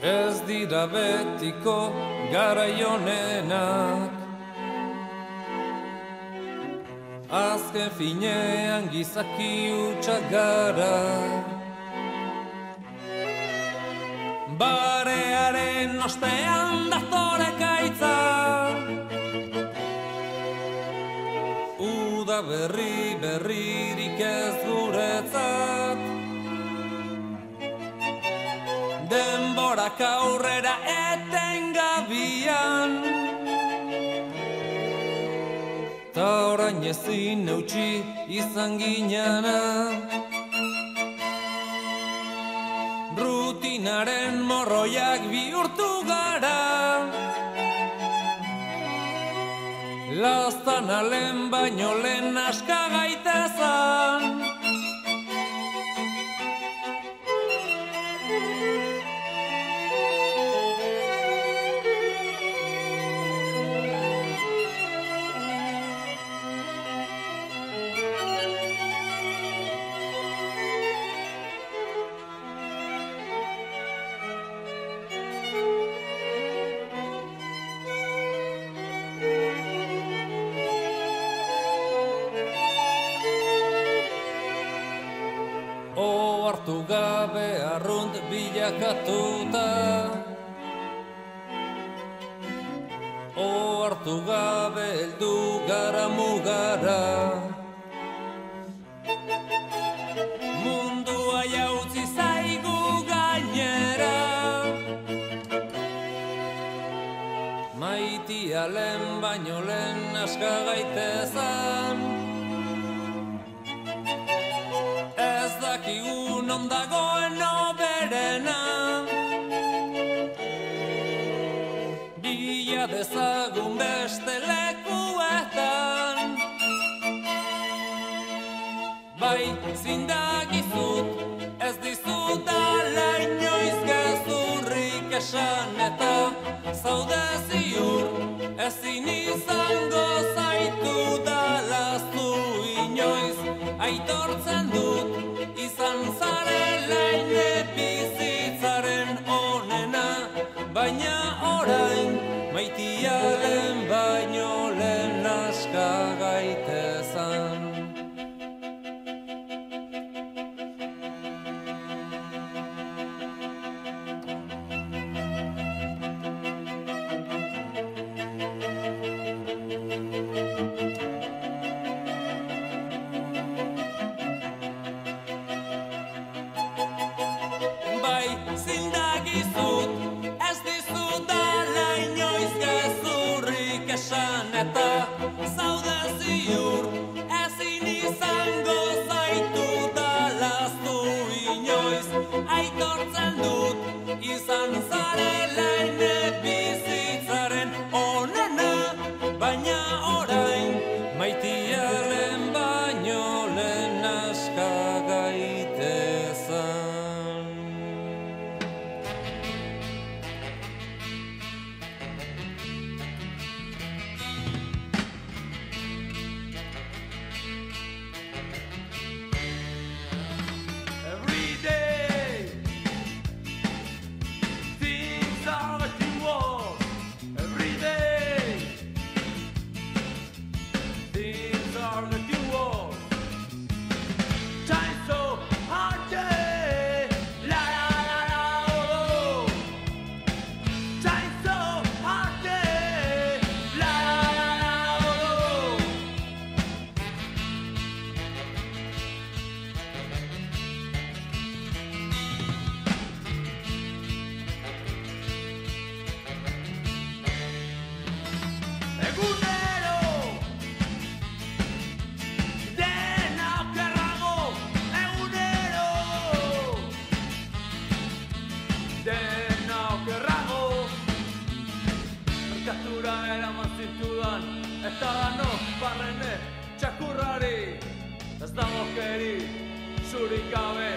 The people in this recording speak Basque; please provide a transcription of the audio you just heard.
Ez dira betiko garai honenak, azken finean gizaki hutsak gara. Barearen ostean datore gaitza, uda berririk ez guretzat. Denborak aurrera etengabian, ta orain ezin eutsi izan ginana. Rutinaren morroiak bihurtu gara, laztana lehen baino lehen aska gaitezan. Ohartu gabe arrunt bilakatuta, ohartu gabe heldu gara mugara. Mundua jautzi zaigu gainera, maitia lehen baino lehen aska gaitezan. Ez dakigu non dagoen hoberena, bila dezagun beste lekuetan. Bai, zindagizut, ez dizudala inoiz gezurrik esan, eta zaude ziur, ezin izango zaitu dala zu inoiz. Aitortzen dut, izan zarela ine bizitzaren onena, baina orain maitia lehen baino lehen aska gaitezan. Zindagizut, ez dizudala inoiz gezurrik esan, eta zaude ziur, ezin izango zaitu dala zu inoiz. Aitortzen dut, izan zarela ine bizitzaren onena, baina orain maitia lehen baino lehen aska gaitezan. Merkatura eraman zintudan, eta dano barrene txakurrari. Ez dago keri, zurik gabe,